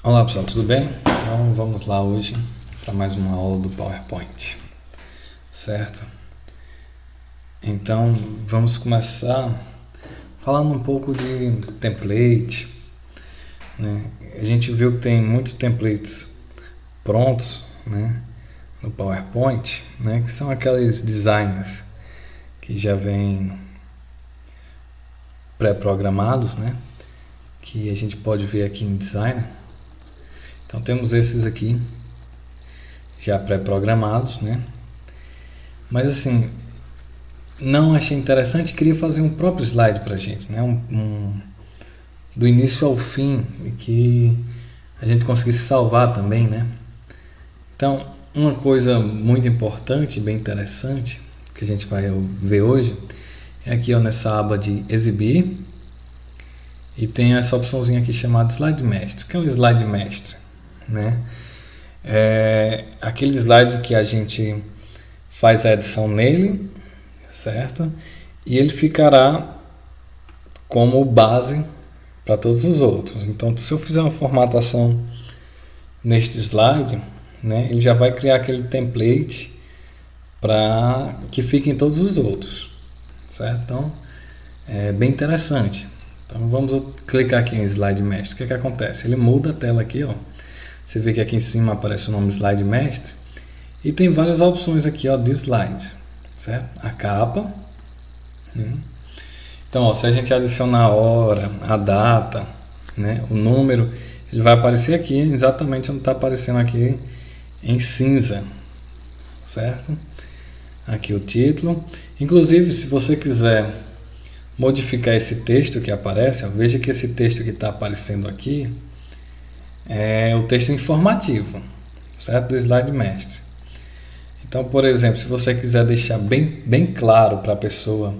Olá pessoal, tudo bem? Então vamos lá hoje para mais uma aula do PowerPoint, certo? Então vamos começar falando um pouco de template, né? A gente viu que tem muitos templates prontos, né, no PowerPoint, né, que são aqueles designs que já vêm pré-programados, né, que a gente pode ver aqui em Designer. Então temos esses aqui já pré-programados, né? Mas assim, não achei interessante e queria fazer um próprio slide para a gente, né? Do início ao fim, e que a gente conseguisse salvar também, né? Então, uma coisa muito importante, bem interessante, que a gente vai ver hoje, é aqui ó, nessa aba de exibir, e tem essa opçãozinha aqui chamada slide mestre. O que é um slide mestre, né? É aquele slide que a gente faz a edição nele, certo? E ele ficará como base para todos os outros. Então, se eu fizer uma formatação neste slide, né, ele já vai criar aquele template para que fique em todos os outros, certo? Então, é bem interessante. Então, vamos clicar aqui em slide mestre. O que é que acontece? Ele muda a tela aqui, ó. Você vê que aqui em cima aparece o nome slide mestre e tem várias opções aqui, ó, de slide, certo? A capa, né? Então, ó, se a gente adicionar a hora, a data, né, o número, ele vai aparecer aqui exatamente onde está aparecendo aqui em cinza, certo? Aqui o título. Inclusive, se você quiser modificar esse texto que aparece, ó, veja que esse texto que está aparecendo aqui é o texto informativo, certo? Do slide mestre. Então, por exemplo, se você quiser deixar bem claro para a pessoa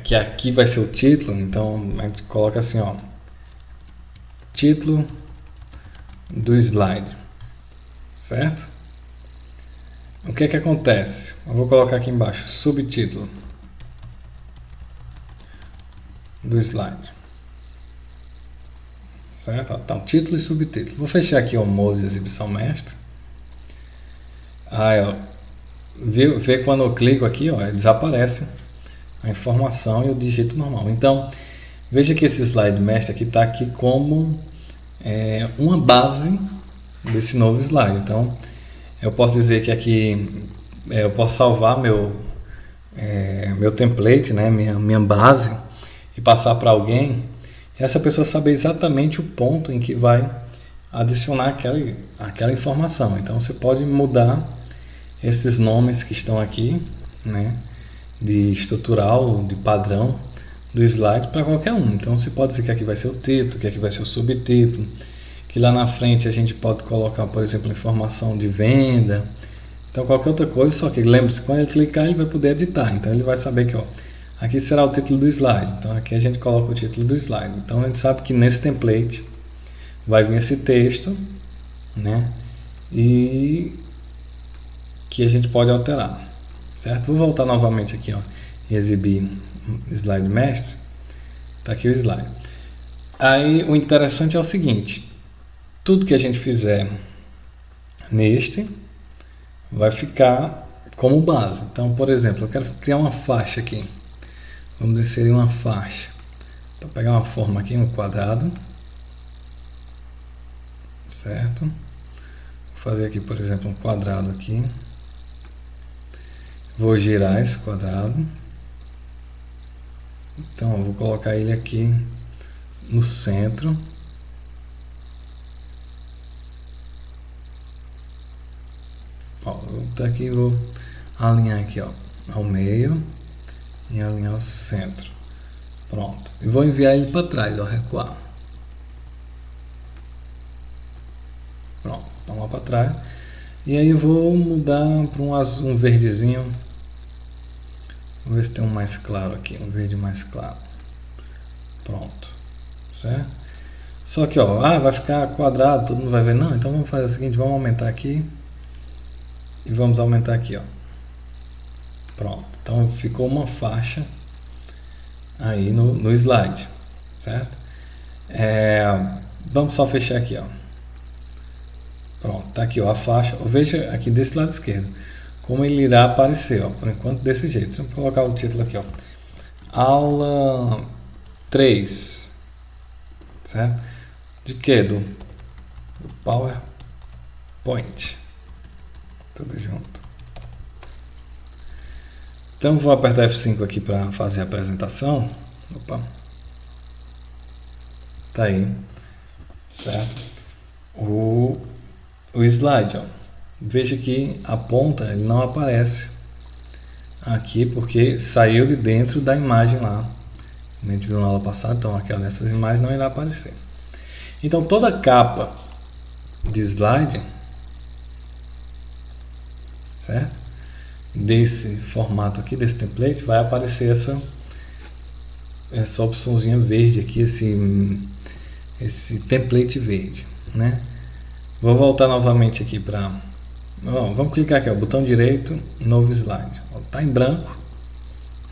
que aqui vai ser o título, então a gente coloca assim, ó, título do slide, certo? O que é que acontece? Eu vou colocar aqui embaixo, subtítulo do slide, certo? Então, título e subtítulo. Vou fechar aqui o modo de exibição mestre. Aí, ó, vê quando eu clico aqui, ó, desaparece a informação e eu digito normal. Então, veja que esse slide mestre aqui está aqui como uma base desse novo slide. Então, eu posso dizer que aqui eu posso salvar meu template, né, minha base, e passar para alguém, e essa pessoa saber exatamente o ponto em que vai adicionar aquela informação. Então, você pode mudar esses nomes que estão aqui, né, de estrutural, de padrão do slide para qualquer um. Então você pode dizer que aqui vai ser o título, que aqui vai ser o subtítulo, que lá na frente a gente pode colocar, por exemplo, informação de venda. Então qualquer outra coisa, só que lembre-se, quando ele clicar ele vai poder editar. Então ele vai saber que ó, aqui será o título do slide. Então aqui a gente coloca o título do slide. Então a gente sabe que nesse template vai vir esse texto, né? E que a gente pode alterar, certo? Vou voltar novamente aqui, ó, e exibir slide mestre. Tá aqui o slide. Aí o interessante é o seguinte: tudo que a gente fizer neste vai ficar como base. Então, por exemplo, eu quero criar uma faixa aqui. Vamos inserir uma faixa. Então, pegar uma forma aqui, um quadrado, certo? Vou fazer aqui, por exemplo, um quadrado aqui. Vou girar esse quadrado. Então, eu vou colocar ele aqui no centro. Ó, vou botar aqui e vou alinhar aqui, ó, ao meio e alinhar ao centro. Pronto. E vou enviar ele para trás, ó, recuar. Pronto, vamos lá para trás. E aí eu vou mudar para um azul, um verdezinho. Vamos ver se tem um mais claro aqui, um verde mais claro. Pronto, certo? Só que ó, vai ficar quadrado, todo mundo vai ver. Não, então vamos fazer o seguinte, vamos aumentar aqui e vamos aumentar aqui, ó. Pronto, então ficou uma faixa aí no slide, certo? Vamos só fechar aqui, ó. Pronto, tá aqui ó, a faixa. Veja aqui desse lado esquerdo como ele irá aparecer, ó, por enquanto desse jeito. Vamos colocar o título aqui, ó. Aula 3, certo? De que? Do PowerPoint. Tudo junto. Então vou apertar F5 aqui para fazer a apresentação. Opa. Tá aí, certo? O slide, ó. Veja que a ponta ele não aparece aqui porque saiu de dentro da imagem lá. A gente viu na aula passada, então aquela dessas imagens não irá aparecer. Então toda capa de slide, certo? Desse formato aqui, desse template, vai aparecer essa opçãozinha verde aqui, esse template verde, né? Vou voltar novamente aqui para... Vamos clicar aqui, ó, botão direito, novo slide. Está em branco,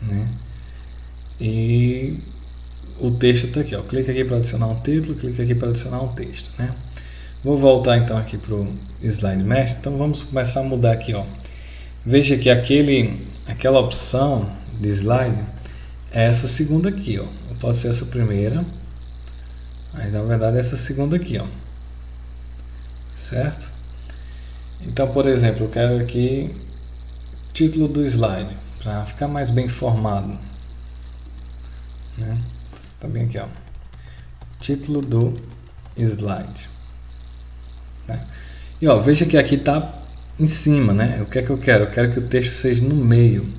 né? E o texto está aqui, ó. Clica aqui para adicionar um título, clica aqui para adicionar um texto, né? Vou voltar então aqui para o Slide Master. Então vamos começar a mudar aqui, ó. Veja que aquela opção de slide é essa segunda aqui, ó. Pode ser essa primeira, mas na verdade é essa segunda aqui, ó. Certo? Então, por exemplo, eu quero aqui título do slide para ficar mais bem formado, né? Também aqui, ó, título do slide, né? E ó, veja que aqui está em cima, né? O que é que eu quero? Eu quero que o texto seja no meio.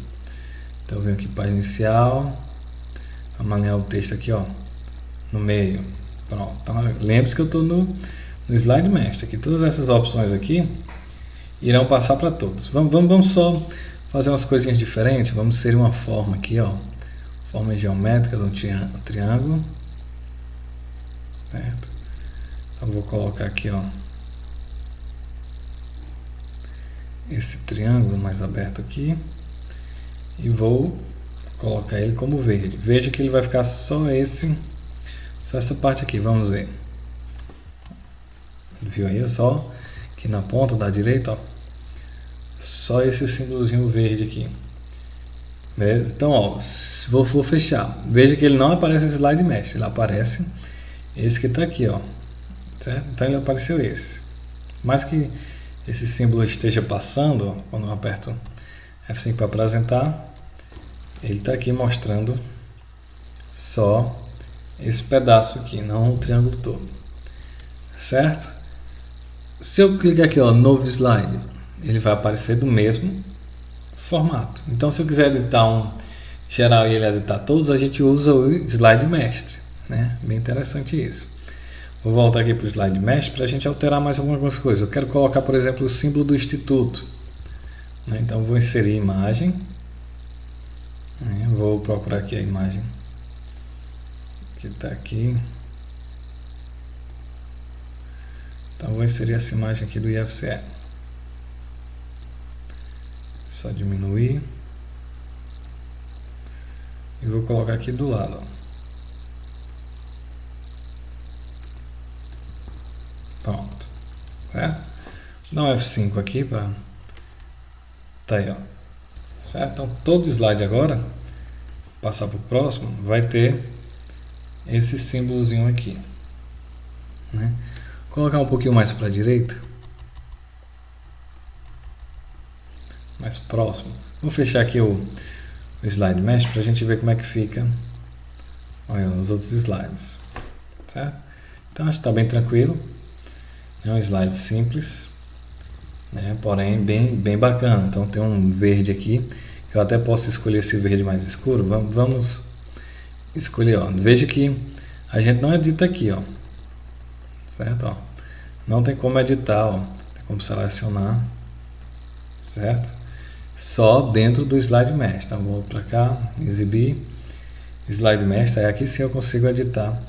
Então eu venho aqui página inicial, vamos alinhar o texto aqui, ó, no meio. Pronto. Então, lembre-se que eu estou no Slide Master. Aqui todas essas opções aqui irão passar para todos. Vamos só fazer umas coisinhas diferentes. Vamos inserir uma forma aqui, ó, forma geométrica de um triângulo, certo? Então vou colocar aqui, ó, esse triângulo mais aberto aqui e vou colocar ele como verde. Veja que ele vai ficar só essa parte aqui. Vamos ver. Viu aí? Só que na ponta da direita, ó, só esse símbolozinho verde aqui. Beleza? Então, ó, vou fechar. Veja que ele não aparece esse slide mesh, ele aparece esse que está aqui, ó, certo? Então ele apareceu esse. Mais que esse símbolo esteja passando, ó, quando eu aperto F5 para apresentar, ele está aqui mostrando só esse pedaço aqui, não o triângulo todo, certo? Se eu clicar aqui, ó, novo slide, ele vai aparecer do mesmo formato. Então, se eu quiser editar um geral e ele editar todos, a gente usa o slide mestre, né? Bem interessante isso. Vou voltar aqui para o slide mestre para a gente alterar mais algumas coisas. Eu quero colocar, por exemplo, o símbolo do instituto, né? Então, vou inserir imagem, né? Vou procurar aqui a imagem que está aqui. Então, vou inserir essa imagem aqui do IFCE. Só diminuir. E vou colocar aqui do lado, ó. Pronto. Certo? Dá um F5 aqui para... Tá aí, ó. Certo? Então, todo slide agora, passar para o próximo, vai ter esse símbolozinho aqui, né? Colocar um pouquinho mais para a direita, mais próximo. Vou fechar aqui o slide mesh para a gente ver como é que fica, olha, nos outros slides, certo? Então acho que está bem tranquilo. É um slide simples, né? Porém bem bacana. Então tem um verde aqui que eu até posso escolher esse verde mais escuro. Vamos escolher, ó. Veja que a gente não edita aqui, ó, certo? Ó, não tem como editar, ó, tem como selecionar, certo? Só dentro do slide mesh. Então vou para cá, exibir, slide mesh. Aí aqui sim eu consigo editar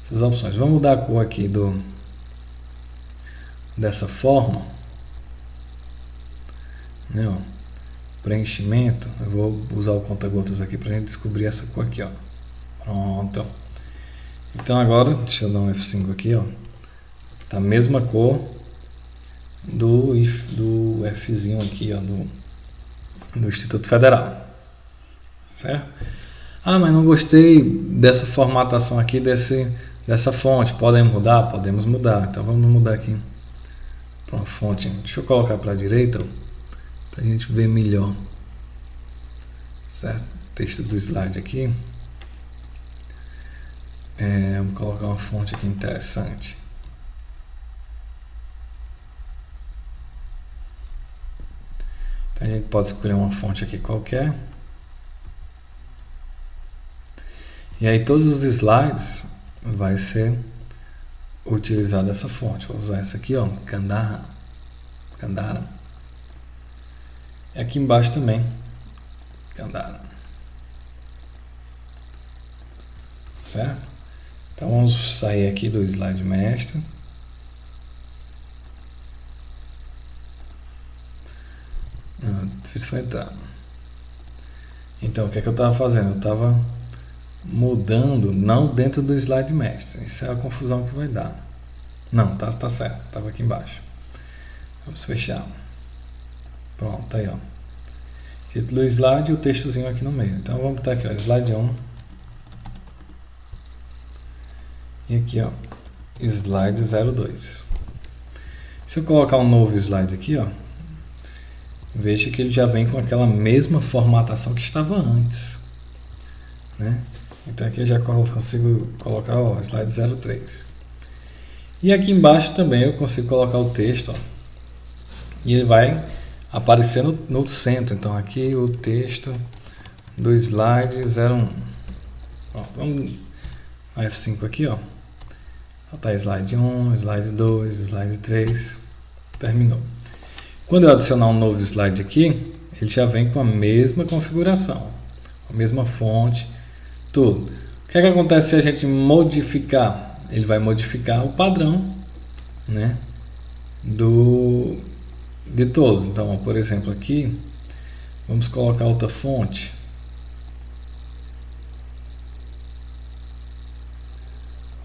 essas opções. Vamos mudar a cor aqui dessa forma, né, ó, preenchimento. Eu vou usar o conta-gotas aqui para a gente descobrir essa cor aqui, ó. Pronto. Então agora, deixa eu dar um F5 aqui, ó. Tá a mesma cor do Fzinho aqui, ó, do Instituto Federal, certo? Ah, mas não gostei dessa formatação aqui, dessa fonte. Podem mudar? Podemos mudar. Então vamos mudar aqui para uma fonte. Deixa eu colocar para a direita para a gente ver melhor, certo? O texto do slide aqui. Vamos colocar uma fonte aqui interessante. Então a gente pode escolher uma fonte aqui qualquer. E aí todos os slides vai ser utilizado essa fonte. Vou usar essa aqui, ó, Kandara. E aqui embaixo também, Kandara. Certo? Então vamos sair aqui do slide mestre. Difícil foi entrar. Então o que é que eu estava fazendo? Eu estava mudando, não dentro do slide mestre. Isso é a confusão que vai dar. Não, tá certo. Estava aqui embaixo. Vamos fechar. Pronto, tá aí, ó. Título do slide e o textozinho aqui no meio. Então vamos botar aqui, ó, slide 1. E aqui, ó, slide 02. Se eu colocar um novo slide aqui, ó, veja que ele já vem com aquela mesma formatação que estava antes, né? Então aqui eu já consigo colocar, ó, slide 03. E aqui embaixo também eu consigo colocar o texto, ó, e ele vai aparecer no centro. Então aqui o texto do slide 01. Ó, vamos no F5 aqui, ó. Tá slide 1, slide 2, slide 3. Terminou. Quando eu adicionar um novo slide aqui, ele já vem com a mesma configuração, a mesma fonte, tudo. O que é que acontece se a gente modificar? Ele vai modificar o padrão, né, de todos. Então, por exemplo, aqui, vamos colocar outra fonte.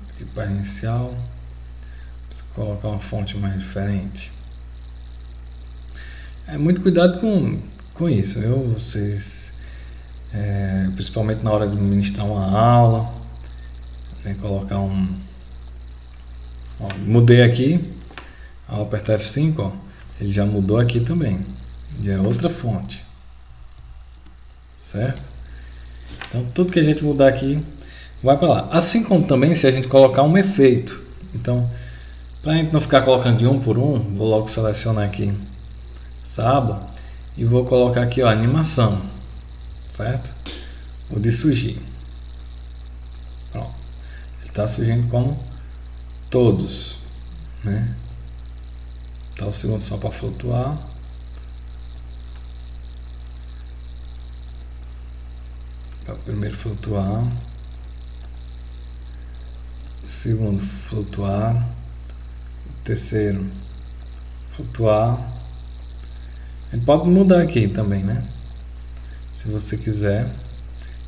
Aqui para inicial, vamos colocar uma fonte mais diferente. Muito cuidado com isso, viu? Vocês, principalmente na hora de ministrar uma aula, né, colocar ó, mudei aqui, ao apertar F5, ó, ele já mudou aqui também, já é outra fonte, certo? Então tudo que a gente mudar aqui vai para lá. Assim como também se a gente colocar um efeito. Então, para a gente não ficar colocando de um por um, vou logo selecionar aqui essa aba e vou colocar aqui, ó, animação, certo? Vou de surgir. Pronto. Ele está surgindo como todos, né? Tá o segundo só para flutuar. O primeiro flutuar, o segundo flutuar, o terceiro flutuar. A gente pode mudar aqui também, né? Se você quiser,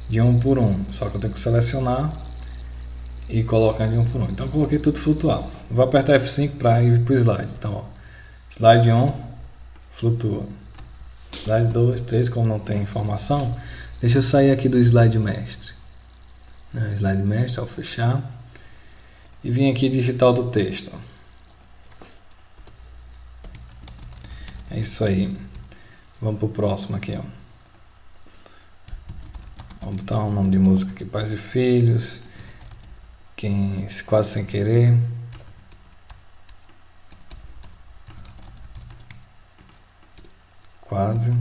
de um por um. Só que eu tenho que selecionar e colocar de um por um. Então eu coloquei tudo flutuar. Vou apertar F5 para ir para o slide. Então, ó, slide 1 flutua. Slide 2, 3, como não tem informação, deixa eu sair aqui do slide mestre. Slide mestre, ao fechar. E vim aqui digitar do texto. É isso aí. Vamos pro próximo aqui, ó. Vamos botar um nome de música aqui, Pais e Filhos. Quase sem querer. Quase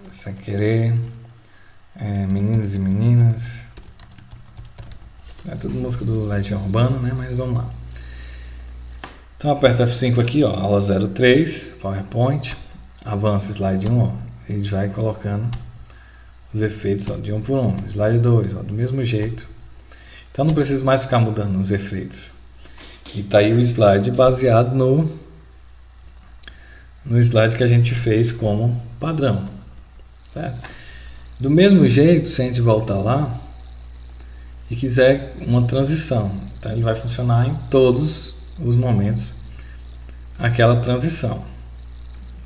sem querer. Meninos e meninas. É tudo música do Legião Urbana, né? Mas vamos lá. Então aperta F5 aqui, ó, aula 03, PowerPoint, avança slide 1, ó, ele vai colocando os efeitos, ó, de um por um, slide 2, ó, do mesmo jeito. Então não preciso mais ficar mudando os efeitos. E tá aí o slide baseado no slide que a gente fez como padrão, certo? Do mesmo jeito, se a gente voltar lá e quiser uma transição, então ele vai funcionar em todos os momentos aquela transição,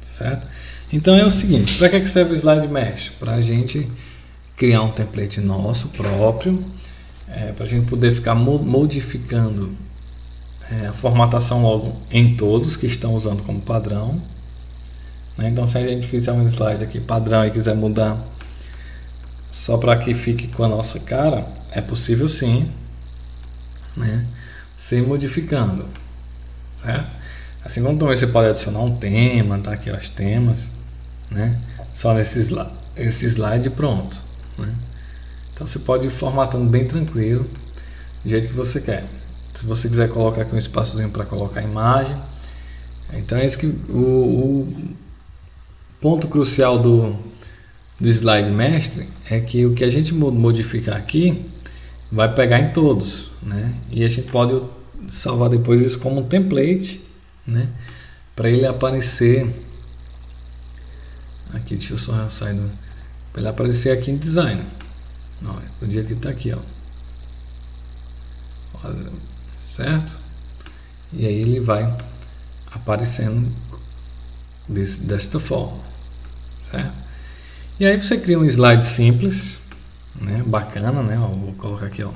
certo? Então é o seguinte, para que serve o Slide Mesh? Para a gente criar um template nosso próprio, para a gente poder ficar modificando a formatação logo em todos que estão usando como padrão, né? Então se a gente fizer um slide aqui padrão e quiser mudar só para que fique com a nossa cara, é possível sim, né? Você modificando, certo? Assim como também você pode adicionar um tema, tá aqui ó, os temas, né? Só nesse slide pronto, né? Então você pode ir formatando bem tranquilo, do jeito que você quer. Se você quiser colocar aqui um espaçozinho para colocar a imagem, então é isso que o ponto crucial do slide mestre é que o que a gente modificar aqui vai pegar em todos, né? E a gente pode salvar depois isso como um template, né? Para ele aparecer aqui, deixa eu só sair para ele aparecer aqui em design. Não, do jeito que está aqui, ó. Certo? E aí ele vai aparecendo desta forma, certo? E aí você cria um slide simples, né? Bacana, né? Ó, vou colocar aqui, ó,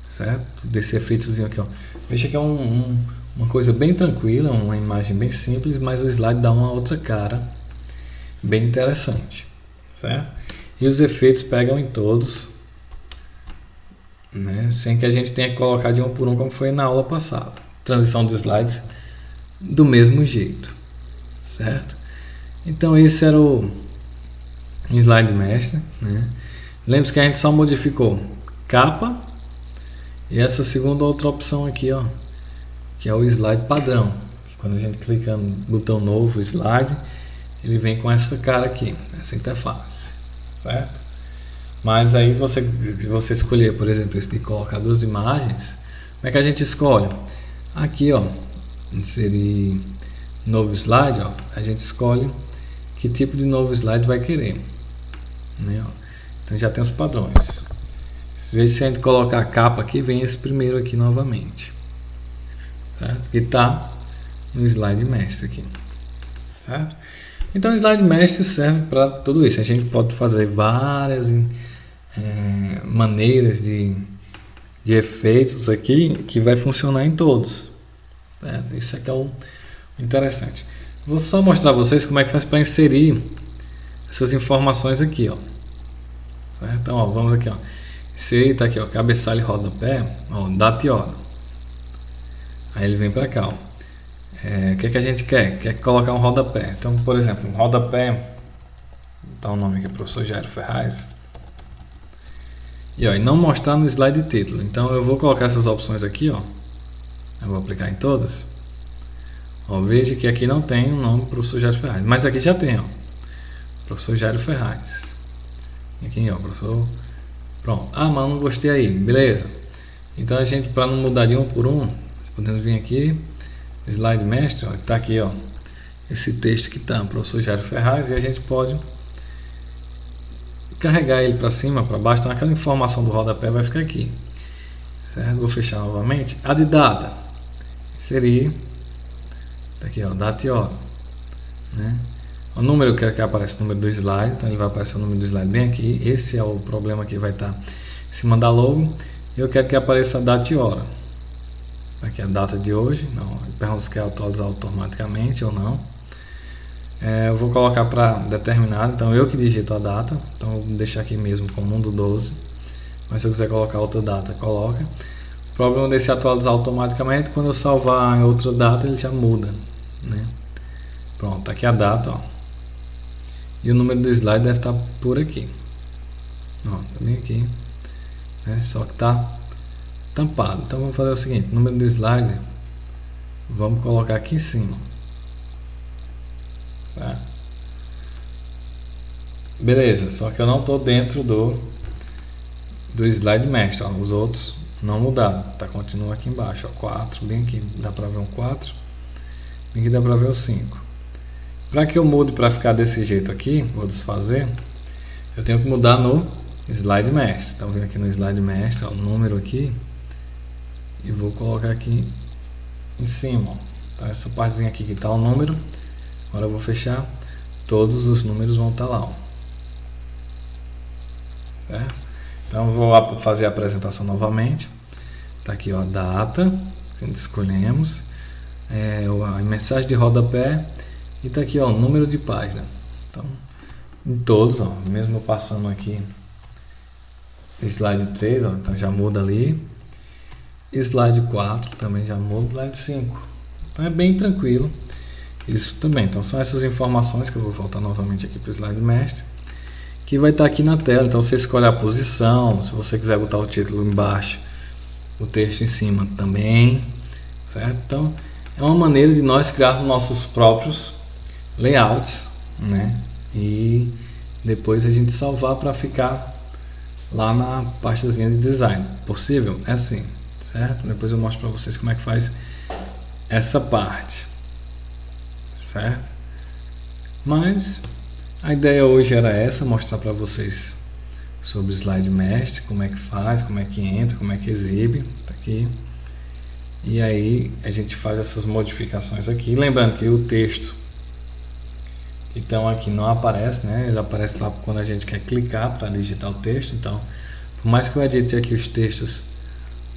certo? Desse efeitozinho aqui, ó. Veja que é uma coisa bem tranquila, uma imagem bem simples, mas o slide dá uma outra cara bem interessante, certo? E os efeitos pegam em todos, né? Sem que a gente tenha que colocar de um por um como foi na aula passada. Transição de slides do mesmo jeito, certo? Então esse era o slide mestre, né? Lembre-se que a gente só modificou capa e essa segunda outra opção aqui, ó, que é o slide padrão. Quando a gente clica no botão novo slide, ele vem com essa cara aqui, essa interface, certo? Mas aí se você escolher, por exemplo, esse de colocar duas imagens, como é que a gente escolhe? Aqui, ó, inserir novo slide, ó, a gente escolhe que tipo de novo slide vai querer, né? Então já tem os padrões. Se a gente colocar a capa aqui, vem esse primeiro aqui novamente, certo? Que está no slide mestre aqui, certo? Então o slide mestre serve para tudo isso. A gente pode fazer várias maneiras de efeitos aqui que vai funcionar em todos, certo? Isso aqui é o interessante. Vou só mostrar a vocês como é que faz para inserir essas informações aqui, ó. Então, ó, vamos aqui, ó. Inserir, tá aqui, ó, cabeçalho e rodapé, ó, data e hora. Aí ele vem para cá, ó. O que a gente quer? Quer colocar um rodapé. Então, por exemplo, um rodapé, dá o nome aqui, professor Jairo Ferraz. E ó, e não mostrar no slide título. Então eu vou colocar essas opções aqui, ó. Eu vou aplicar em todas. Ó, veja que aqui não tem o nome professor Jairo Ferraz, mas aqui já tem, ó, professor Jairo Ferraz. Aqui, ó, professor. Pronto. Ah, mas não gostei aí, beleza. Então a gente, para não mudar de um por um, podemos vir aqui, slide mestre, ó, tá aqui, ó, esse texto que tá, professor Jairo Ferraz, e a gente pode carregar ele para cima, para baixo, então aquela informação do rodapé vai ficar aqui, certo? Vou fechar novamente. A de data, inserir, tá aqui, ó, data e hora, né? O número, eu quero que apareça o número do slide, então ele vai aparecer o número do slide bem aqui. Esse é o problema que vai estar em cima da logo. Eu quero que apareça a data e hora. Aqui a data de hoje, não, pergunta se quer atualizar automaticamente ou não. Eu vou colocar para determinado, então eu que digito a data, então eu vou deixar aqui mesmo como 1/12, mas se eu quiser colocar outra data, coloca. O problema desse atualizar automaticamente, quando eu salvar em outra data, ele já muda, né? Pronto, aqui a data, ó. E o número do slide deve estar por aqui, ó, também aqui, né? Só que está tampado. Então vamos fazer o seguinte, o número do slide vamos colocar aqui em cima, tá? Beleza, só que eu não estou dentro do slide mestre, ó. Os outros não mudaram, tá? Continua aqui embaixo, ó, 4, bem aqui, dá para ver um 4, bem aqui dá para ver o 5. Para que eu mude para ficar desse jeito aqui, vou desfazer, eu tenho que mudar no slide mestre. Então venho aqui no slide mestre, ó, o número aqui, e vou colocar aqui em cima, ó, Então essa partezinha aqui que está o número, agora eu vou fechar, todos os números vão estar lá, ó. Certo? Então eu vou fazer a apresentação novamente. Está aqui, ó, a data que escolhemos, a mensagem de rodapé, e está aqui, ó, o número de página. Então em todos, ó, mesmo passando aqui slide 3, ó, então já muda ali. Slide 4 também já muda, slide 5. Então é bem tranquilo isso também. Então são essas informações que eu vou voltar novamente aqui para o slide mestre, que vai estar aqui na tela. Então você escolhe a posição, se você quiser botar o título embaixo, o texto em cima também, certo? Então é uma maneira de nós criarmos nossos próprios layouts, né? E depois a gente salvar para ficar lá na pastazinha de design. Possível? É assim, certo? Depois eu mostro para vocês como é que faz essa parte, certo? Mas a ideia hoje era essa, mostrar para vocês sobre o slide mestre, como é que faz, como é que entra, como é que exibe, tá aqui. E aí a gente faz essas modificações aqui, lembrando que o texto então aqui não aparece, né? Ele aparece lá quando a gente quer clicar para digitar o texto. Então, por mais que eu edite aqui os textos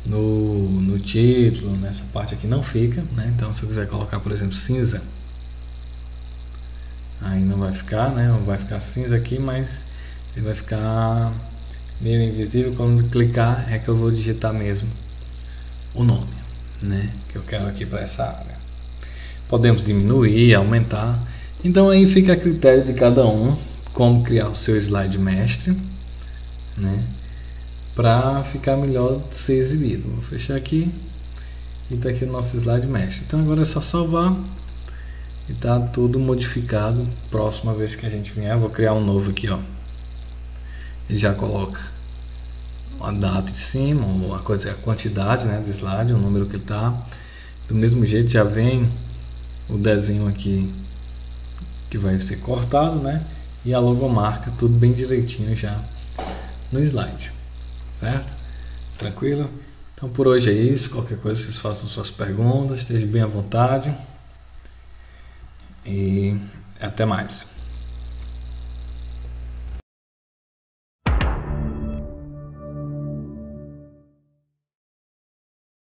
no título, nessa parte aqui não fica, né? Então se eu quiser colocar, por exemplo, cinza, aí não vai ficar, né? Não vai ficar cinza aqui, mas ele vai ficar meio invisível. Quando clicar é que eu vou digitar mesmo o nome, né? Que eu quero aqui para essa área. Podemos diminuir, aumentar. Então aí fica a critério de cada um como criar o seu slide mestre, né? Para ficar melhor de ser exibido. Vou fechar aqui e está aqui o nosso slide mestre. Então agora é só salvar e está tudo modificado. Próxima vez que a gente vier, eu vou criar um novo aqui, ó. E já coloca a data em cima, ou a quantidade, né, de slide, o número que está. Do mesmo jeito já vem o desenho aqui que vai ser cortado, né? E a logomarca, tudo bem direitinho já no slide, certo? Tranquilo? Então por hoje é isso. Qualquer coisa vocês façam suas perguntas, estejam bem à vontade e até mais.